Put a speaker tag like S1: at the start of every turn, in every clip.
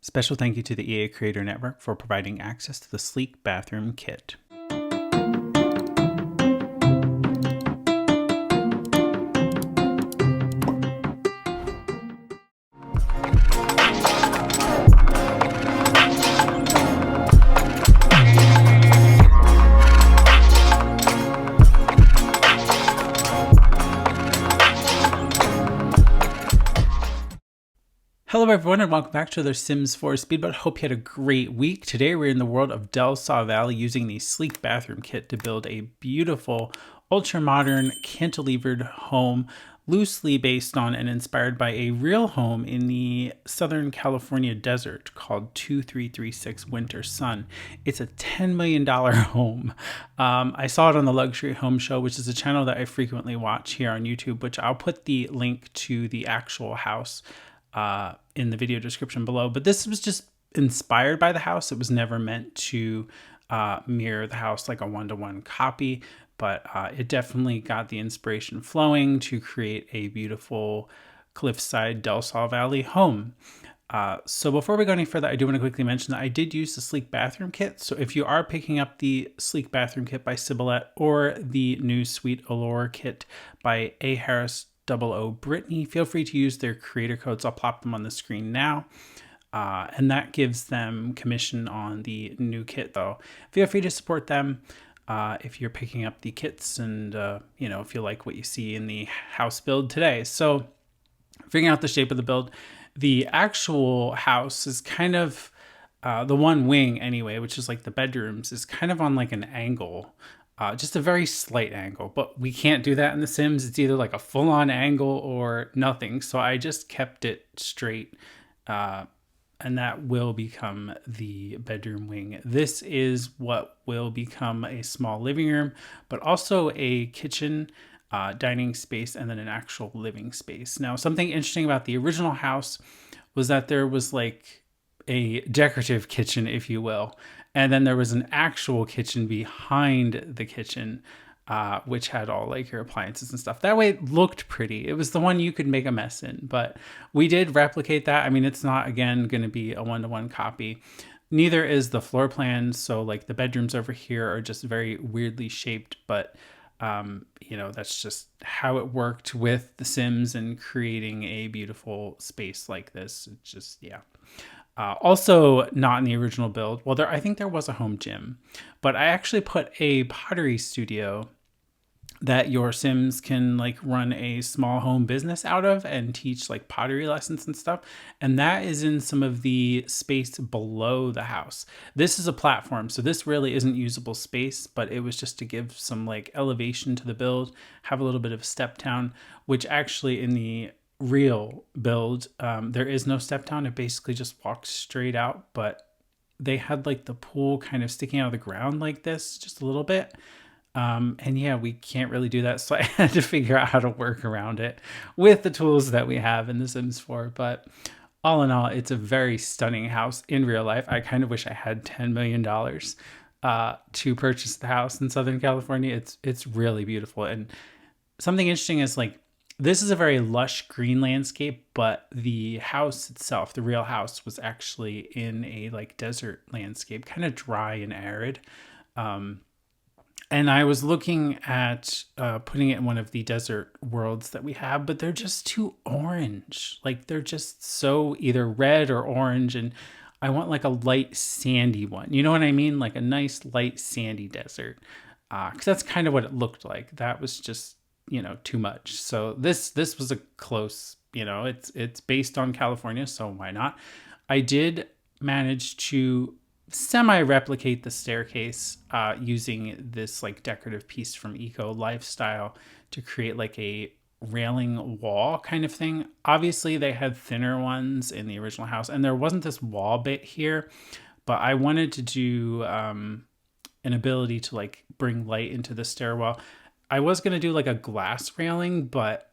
S1: Special thank you to the EA Creator Network for providing access to the sleek bathroom kit. Hello everyone and welcome back to the Sims 4 Speedboat. Hope you had a great week. Today we're in the world of Del Saw Valley using the sleek bathroom kit to build a beautiful ultra-modern cantilevered home loosely based on and inspired by a real home in the Southern California desert called 2336 Winter Sun. It's a $10 million home. I saw it on the Luxury Home Show, which is a channel that I frequently watch here on YouTube, which I'll put the link to the actual house in the video description below. But this was just inspired by the house. It was never meant to mirror the house like a one-to-one copy, but it definitely got the inspiration flowing to create a beautiful cliffside Del Saw Valley home. So before we go any further, I do want to quickly mention that I did use the sleek bathroom kit. So if you are picking up the sleek bathroom kit by Syboulette or the new Sweet Allure kit by A. Harris 00 Brittany, feel free to use their creator codes. I'll plop them on the screen now. And that gives them commission on the new kit though. Feel free to support them if you're picking up the kits and if you like what you see in the house build today. So figuring out the shape of the build, the actual house is kind of the one wing anyway, which is like the bedrooms, is kind of on like an angle. Just a very slight angle, but we can't do that in The Sims. It's either like a full-on angle or nothing. So I just kept it straight, and that will become the bedroom wing. This is what will become a small living room, but also a kitchen, dining space, and then an actual living space. Now, something interesting about the original house was that there was like a decorative kitchen, if you will. And then there was an actual kitchen behind the kitchen, which had all like your appliances and stuff. That way it looked pretty. It was the one you could make a mess in, but we did replicate that. I mean, it's not, again, going to be a one-to-one copy. Neither is the floor plan. So like the bedrooms over here are just very weirdly shaped, but that's just how it worked with The Sims and creating a beautiful space like this. It's just, yeah. Also not in the original build. Well, I think there was a home gym, but I actually put a pottery studio that your Sims can like run a small home business out of and teach like pottery lessons and stuff. And that is in some of the space below the house. This is a platform, so this really isn't usable space, but it was just to give some like elevation to the build, have a little bit of a step down, which actually in the real build there is no step down. It basically just walks straight out, but they had like the pool kind of sticking out of the ground like this just a little bit, and yeah, we can't really do that, so I had to figure out how to work around it with the tools that we have in The Sims 4. But all in all, it's a very stunning house in real life. I kind of wish I had $10 million to purchase the house in Southern California. It's really beautiful. And something interesting is like, this is a very lush green landscape, but the house itself, the real house, was actually in a like desert landscape, kind of dry and arid. And I was looking at putting it in one of the desert worlds that we have, but they're just too orange. Like they're just so either red or orange. And I want like a light sandy one. You know what I mean? Like a nice light sandy desert. Because that's kind of what it looked like. That was just too much. So this was a close, it's based on California, so why not? I did manage to semi-replicate the staircase using this like decorative piece from Eco Lifestyle to create like a railing wall kind of thing. Obviously they had thinner ones in the original house, and there wasn't this wall bit here, but I wanted to do an ability to like bring light into the stairwell. I was going to do like a glass railing, but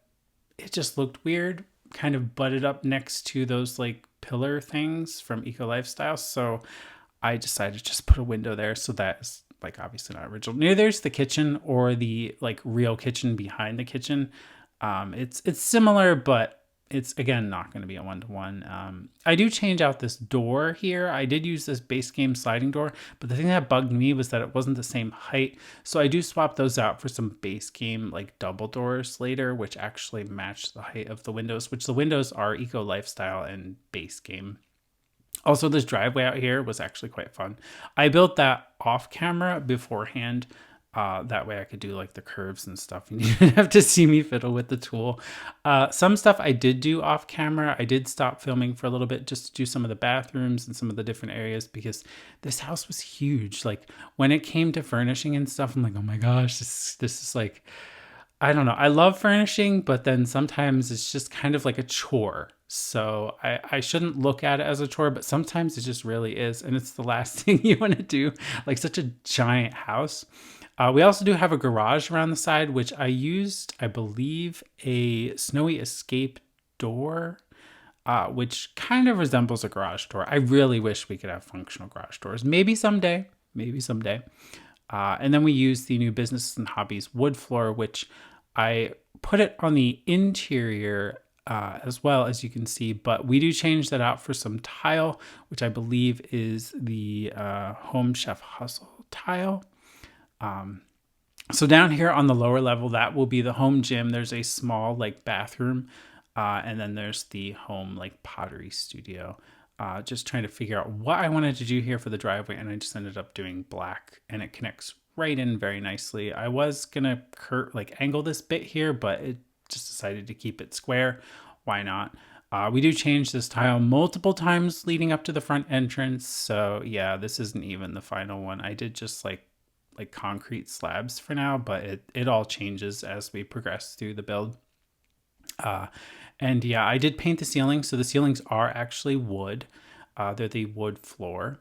S1: it just looked weird, kind of butted up next to those like pillar things from Eco Lifestyle. So I decided to just put a window there. So that's like obviously not original. Neither's the kitchen or the like real kitchen behind the kitchen. It's similar, but it's again not going to be a one-to-one. I do change out this door here. I did use this base game sliding door, but the thing that bugged me was that it wasn't the same height. So I do swap those out for some base game like double doors later, which actually match the height of the windows, which the windows are eco lifestyle and base game. Also, this driveway out here was actually quite fun. I built that off camera beforehand. That way I could do like the curves and stuff. You didn't have to see me fiddle with the tool. Some stuff I did do off camera. I did stop filming for a little bit just to do some of the bathrooms and some of the different areas because this house was huge. Like when it came to furnishing and stuff, I'm like, oh my gosh, this is like, I don't know. I love furnishing, but then sometimes it's just kind of like a chore. So I shouldn't look at it as a chore, but sometimes it just really is. And it's the last thing you want to do, like such a giant house. We also do have a garage around the side, which I used, I believe, a snowy escape door, which kind of resembles a garage door. I really wish we could have functional garage doors. Maybe someday, maybe someday. And then we use the new Business and Hobbies wood floor, which I put it on the interior as well, as you can see, but we do change that out for some tile, which I believe is the Home Chef Hustle tile. So down here on the lower level, that will be the home gym. There's a small like bathroom, and then there's the home like pottery studio. Just trying to figure out what I wanted to do here for the driveway, and I just ended up doing black, and it connects right in very nicely. I was gonna angle this bit here, but it just decided to keep it square. Why not? We do change this tile multiple times leading up to the front entrance. So yeah, this isn't even the final one. I did just like concrete slabs for now, but it all changes as we progress through the build. And yeah, I did paint the ceilings. So the ceilings are actually wood. They're the wood floor.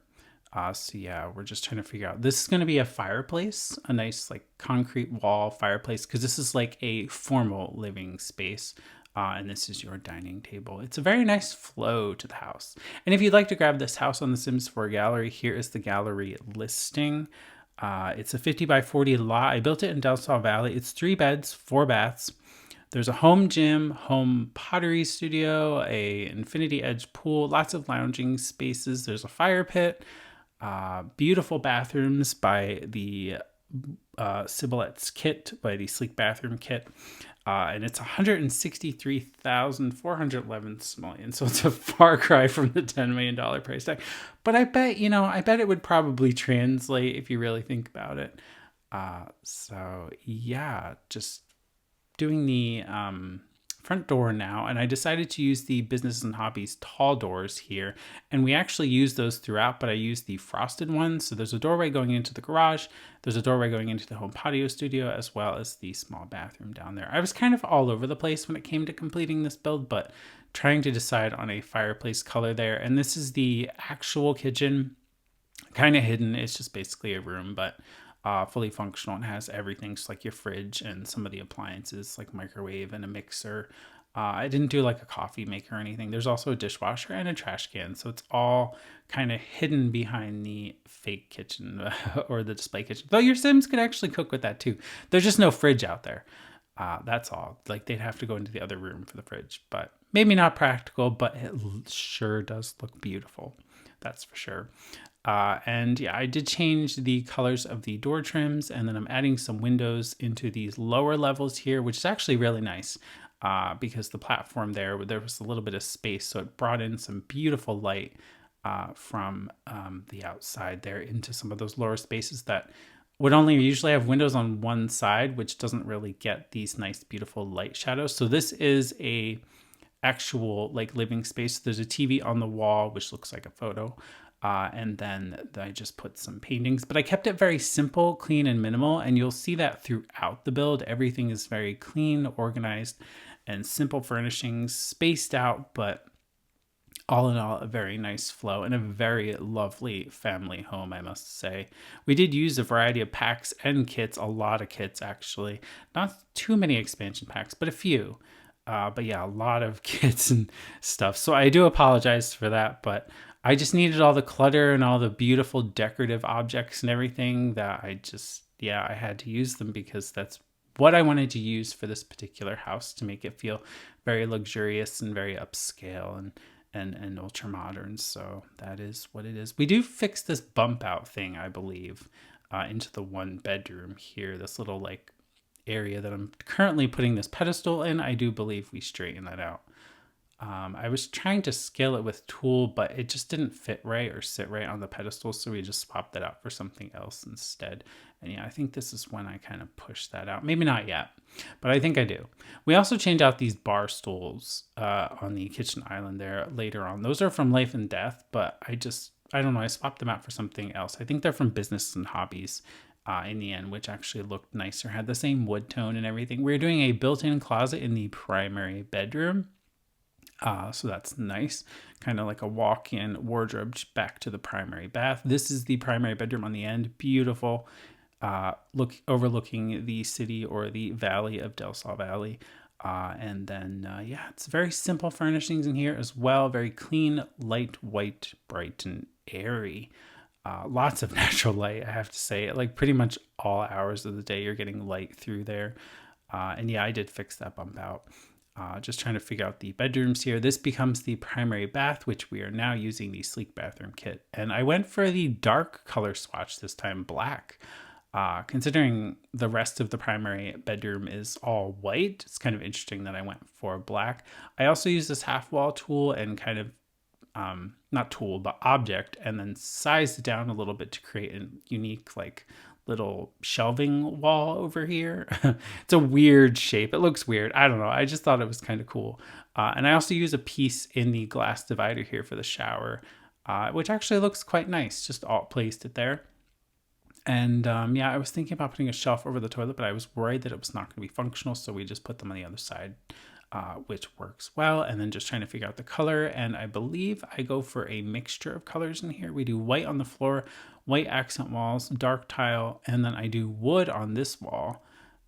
S1: So yeah, we're just trying to figure out, this is going to be a fireplace, a nice like concrete wall fireplace, because this is like a formal living space. And this is your dining table. It's a very nice flow to the house. And if you'd like to grab this house on the Sims 4 gallery, here is the gallery listing. It's a 50 by 40 lot. I built it in Del Sol Valley. It's 3 beds, 4 baths. There's a home gym, home pottery studio, a infinity edge pool, lots of lounging spaces. There's a fire pit, beautiful bathrooms by the Siboulette's kit, by the Sleek Bathroom Kit. And it's 163,411 Simoleons. So it's a far cry from the $10 million price tag. But I bet it would probably translate if you really think about it. So yeah, just doing the front door now, and I decided to use the Business and Hobbies tall doors here, and we actually use those throughout, but I use the frosted ones. So there's a doorway going into the garage, there's a doorway going into the home patio studio, as well as the small bathroom down there. I was kind of all over the place when it came to completing this build, but trying to decide on a fireplace color there. And this is the actual kitchen, kind of hidden. It's just basically a room, but fully functional and has everything, so like your fridge and some of the appliances like microwave and a mixer. I didn't do like a coffee maker or anything. There's also a dishwasher and a trash can, so it's all kind of hidden behind the fake kitchen or the display kitchen. Though your Sims could actually cook with that too. There's just no fridge out there. That's all. Like they'd have to go into the other room for the fridge, but maybe not practical, but it sure does look beautiful. That's for sure. And yeah, I did change the colors of the door trims, and then I'm adding some windows into these lower levels here, which is actually really nice because the platform there was a little bit of space, so it brought in some beautiful light from the outside there into some of those lower spaces that would only usually have windows on one side, which doesn't really get these nice, beautiful light shadows. So this is a actual like living space. There's a TV on the wall, which looks like a photo. And then I just put some paintings, but I kept it very simple, clean, and minimal. And you'll see that throughout the build. Everything is very clean, organized, and simple furnishings, spaced out, but all in all, a very nice flow and a very lovely family home, I must say. We did use a variety of packs and kits, a lot of kits actually. Not too many expansion packs, but a few. But yeah, a lot of kits and stuff. So I do apologize for that, but I just needed all the clutter and all the beautiful decorative objects and everything that I had to use them because that's what I wanted to use for this particular house to make it feel very luxurious and very upscale and ultra modern. So that is what it is. We do fix this bump out thing, I believe, into the one bedroom here, this little like area that I'm currently putting this pedestal in. I do believe we straighten that out. I was trying to scale it with tool, but it just didn't fit right or sit right on the pedestal, so we just swapped that out for something else instead. And yeah, I think this is when I kind of push that out. Maybe not yet, but I think I do. We also changed out these bar stools on the kitchen island there later on. Those are from Life and Death, but I don't know, I swapped them out for something else. I think they're from Business and Hobbies in the end, which actually looked nicer, had the same wood tone and everything. We're doing a built-in closet in the primary bedroom. So that's nice, kind of like a walk-in wardrobe back to the primary bath. This is the primary bedroom on the end. Beautiful, overlooking the city or the valley of Del Sol Valley. And then, yeah, it's very simple furnishings in here as well. Very clean, light, white, bright, and airy. Lots of natural light, I have to say. Like pretty much all hours of the day, you're getting light through there. And yeah, I did fix that bump out. Just trying to figure out the bedrooms here. This becomes the primary bath, which we are now using the sleek bathroom kit. And I went for the dark color swatch this time, black. Considering the rest of the primary bedroom is all white, it's kind of interesting that I went for black. I also used this half wall tool and kind of, not tool, but object, and then sized it down a little bit to create a unique, like, little shelving wall over here. It's a weird shape. It looks weird. I don't know. I just thought it was kind of cool. And I also use a piece in the glass divider here for the shower, which actually looks quite nice. Just alt placed it there. And yeah, I was thinking about putting a shelf over the toilet, but I was worried that it was not going to be functional. So we just put them on the other side, which works well. And then just trying to figure out the color. And I believe I go for a mixture of colors in here. We do white on the floor, white accent walls, dark tile, and then I do wood on this wall.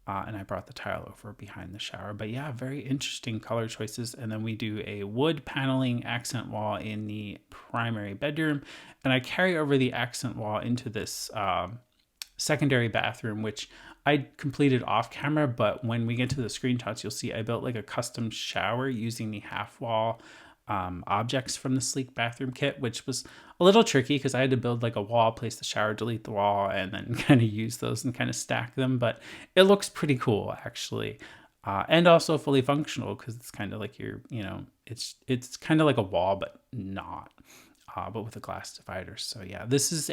S1: And I brought the tile over behind the shower. But yeah, very interesting color choices. And then we do a wood paneling accent wall in the primary bedroom. And I carry over the accent wall into this secondary bathroom, which I completed off camera, but when we get to the screenshots, you'll see I built like a custom shower using the half wall objects from the sleek bathroom kit, which was a little tricky because I had to build like a wall, place the shower, delete the wall, and then kind of use those and kind of stack them. But it looks pretty cool actually. And also fully functional because it's kind of like it's kind of like a wall, but not. But with a glass divider. So yeah, this is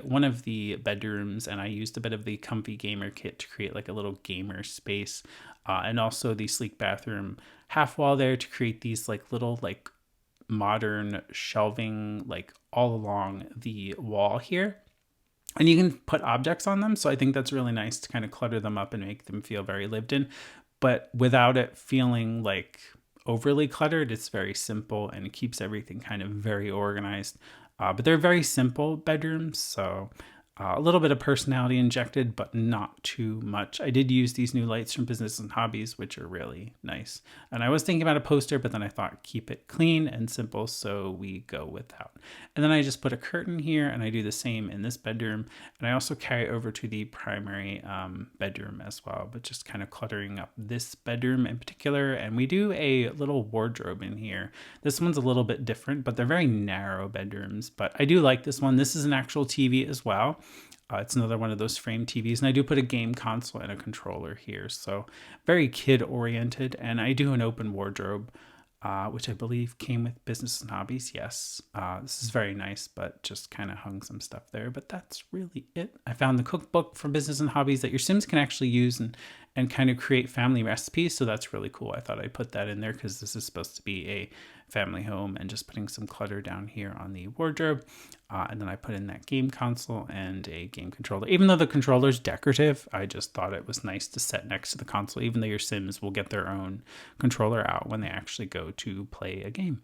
S1: one of the bedrooms, and I used a bit of the comfy gamer kit to create like a little gamer space, and also the sleek bathroom half wall there to create these like little like modern shelving like all along the wall here. And you can put objects on them, so I think that's really nice to kind of clutter them up and make them feel very lived in, but without it feeling like overly cluttered. It's very simple and it keeps everything kind of very organized. But they're very simple bedrooms, so a little bit of personality injected, but not too much. I did use these new lights from Business and Hobbies, which are really nice. And I was thinking about a poster, but then I thought keep it clean and simple, so we go without. And then I just put a curtain here, and I do the same in this bedroom. And I also carry over to the primary bedroom as well, but just kind of cluttering up this bedroom in particular. And we do a little wardrobe in here. This one's a little bit different, but they're very narrow bedrooms. But I do like this one. This is an actual TV as well. It's another one of those frame TVs, and I do put a game console and a controller here, so very kid oriented. And I do an open wardrobe, which I believe came with Business and Hobbies. Yes, this is very nice, but just kind of hung some stuff there. But that's really it. I found the cookbook from Business and Hobbies that your Sims can actually use and kind of create family recipes, so that's really cool. I thought I'd put that in there because this is supposed to be a family home, and just putting some clutter down here on the wardrobe. And then I put in that game console and a game controller. Even though the controller's decorative, I just thought it was nice to set next to the console, even though your Sims will get their own controller out when they actually go to play a game.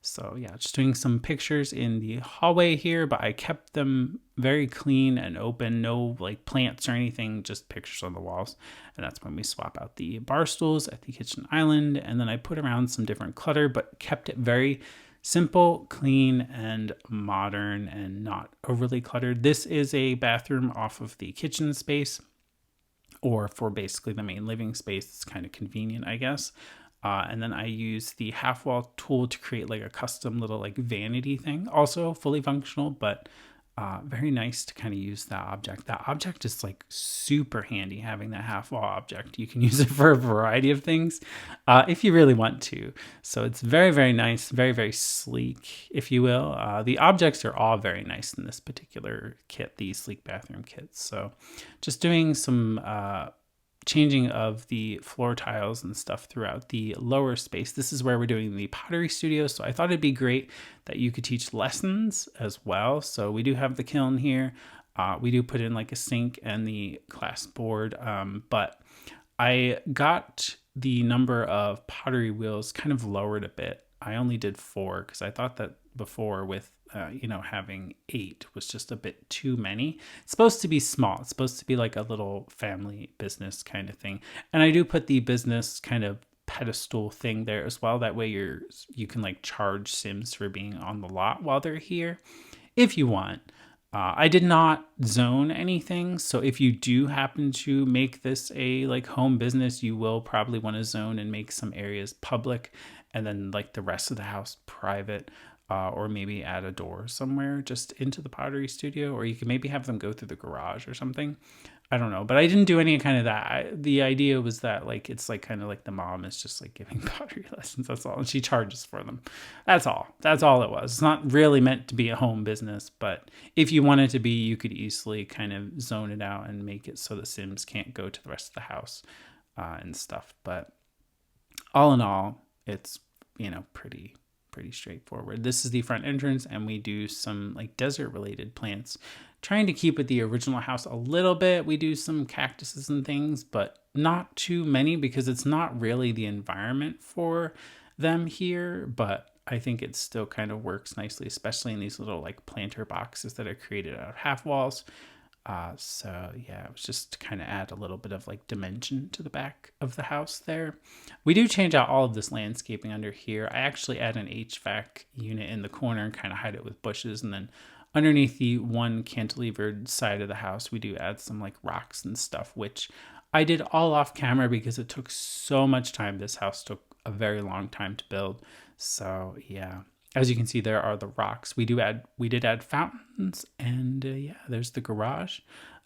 S1: So yeah, just doing some pictures in the hallway here, but I kept them very clean and open, no like plants or anything, just pictures on the walls. And that's when we swap out the bar stools at the kitchen island. And then I put around some different clutter, but kept it very simple, clean, and modern, and not overly cluttered. This is a bathroom off of the kitchen space. or for basically the main living space. It's kind of convenient, I guess. And then I use the half wall tool to create like a custom little like vanity thing, also fully functional, but very nice to kind of use that object. That object is like super handy, having that half wall object. You can use it for a variety of things if you really want to. So it's very, very nice, very, very sleek, if you will. The objects are all very nice in this particular kit, the sleek bathroom kits. So just doing some changing of the floor tiles and stuff throughout the lower space. This is where we're doing the pottery studio, so I thought it'd be great that you could teach lessons as well. So we do have the kiln here. We do put in like a sink and the glass board, but I got the number of pottery wheels kind of lowered a bit. I only did 4 because I thought that before with having 8 was just a bit too many. It's supposed to be small. It's supposed to be like a little family business kind of thing. And I do put the business kind of pedestal thing there as well. That way you can like charge Sims for being on the lot while they're here if you want. I did not zone anything, so if you do happen to make this a like home business, you will probably want to zone and make some areas public and then like the rest of the house private, or maybe add a door somewhere just into the pottery studio, or you can maybe have them go through the garage or something. I don't know, but I didn't do any kind of that. The idea was that like it's like kind of like the mom is just like giving pottery lessons. That's all, and she charges for them. That's all. That's all it was. It's not really meant to be a home business, but if you wanted to be, you could easily kind of zone it out and make it so the Sims can't go to the rest of the house and stuff. But all in all, it's pretty straightforward. This is the front entrance, and we do some like desert related plants, trying to keep with the original house a little bit. We do some cactuses and things, but not too many because it's not really the environment for them here, but I think it still kind of works nicely, especially in these little like planter boxes that are created out of half walls. So yeah, it was just to kind of add a little bit of like dimension to the back of the house there. We do change out all of this landscaping under here. I actually add an HVAC unit in the corner and kind of hide it with bushes. And then underneath the one cantilevered side of the house, we do add some like rocks and stuff, which I did all off camera because it took so much time. This house took a very long time to build. So yeah. As you can see, there are the rocks. We did add fountains, and yeah, there's the garage.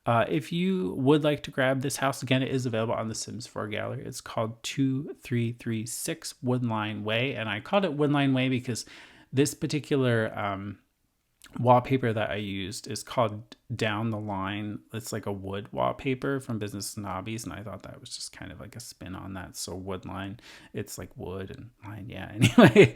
S1: If you would like to grab this house, again, it is available on the Sims 4 gallery. It's called 2336 Woodline Way, and I called it Woodline Way because this particular wallpaper that I used is called Down the Line. It's like a wood wallpaper from Business and Hobbies, and I thought that was just kind of like a spin on that. So Woodline, it's like wood and line. Yeah, anyway,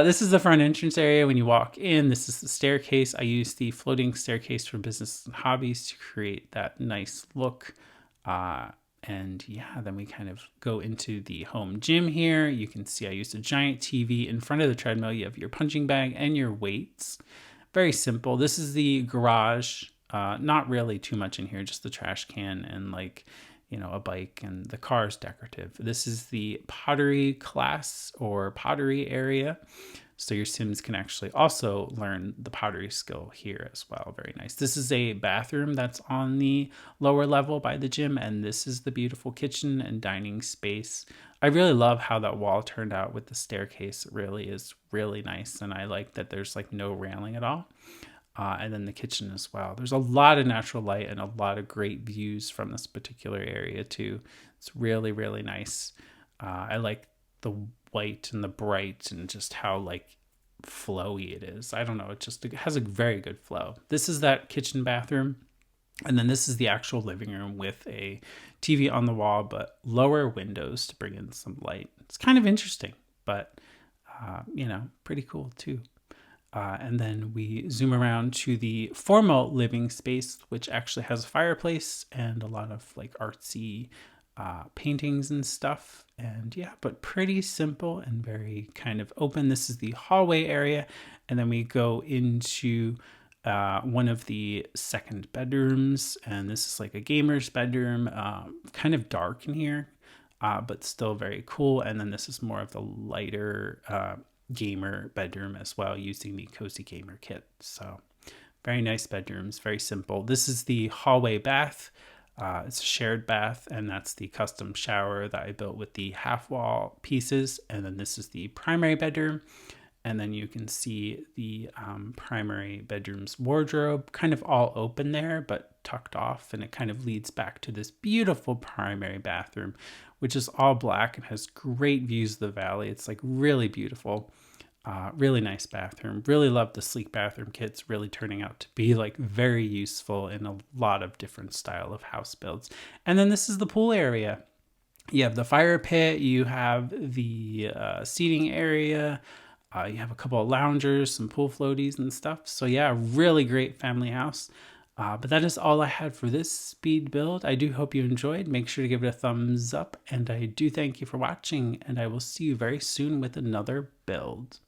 S1: this is the front entrance area. When you walk in, this is the staircase. I used the floating staircase from Business and Hobbies to create that nice look. And yeah, then we kind of go into the home gym here. You can see I used a giant TV in front of the treadmill. You have your punching bag and your weights. Very simple. This is the garage. Not really too much in here, just the trash can and like, a bike, and the car is decorative. This is the pottery class or pottery area. So your Sims can actually also learn the pottery skill here as well. Very nice. This is a bathroom that's on the lower level by the gym, and this is the beautiful kitchen and dining space. I really love how that wall turned out with the staircase. It really is really nice, and I like that there's like no railing at all. And then the kitchen as well. There's a lot of natural light and a lot of great views from this particular area too. It's really, really nice. I like the white and the bright and just how like flowy it is. I don't know. It has a very good flow. This is that kitchen bathroom. And then this is the actual living room with a TV on the wall, but lower windows to bring in some light. It's kind of interesting, but, pretty cool too. And then we zoom around to the formal living space, which actually has a fireplace and a lot of like artsy paintings and stuff. And yeah, but pretty simple and very kind of open. This is the hallway area. And then we go into one of the second bedrooms. And this is like a gamer's bedroom, kind of dark in here, but still very cool. And then this is more of the lighter gamer bedroom as well, using the Cozy Gamer kit. So very nice bedrooms, very simple. This is the hallway bath. It's a shared bath, and that's the custom shower that I built with the half wall pieces. And then this is the primary bedroom. And then you can see the primary bedroom's wardrobe kind of all open there, but tucked off. And it kind of leads back to this beautiful primary bathroom, which is all black and has great views of the valley. It's like really beautiful. Really nice bathroom. Really love the sleek bathroom kits, really turning out to be like very useful in a lot of different style of house builds. And then this is the pool area. You have the fire pit, you have the seating area, you have a couple of loungers, some pool floaties and stuff. So yeah, really great family house. But that is all I had for this speed build. I do hope you enjoyed. Make sure to give it a thumbs up. And I do thank you for watching. And I will see you very soon with another build.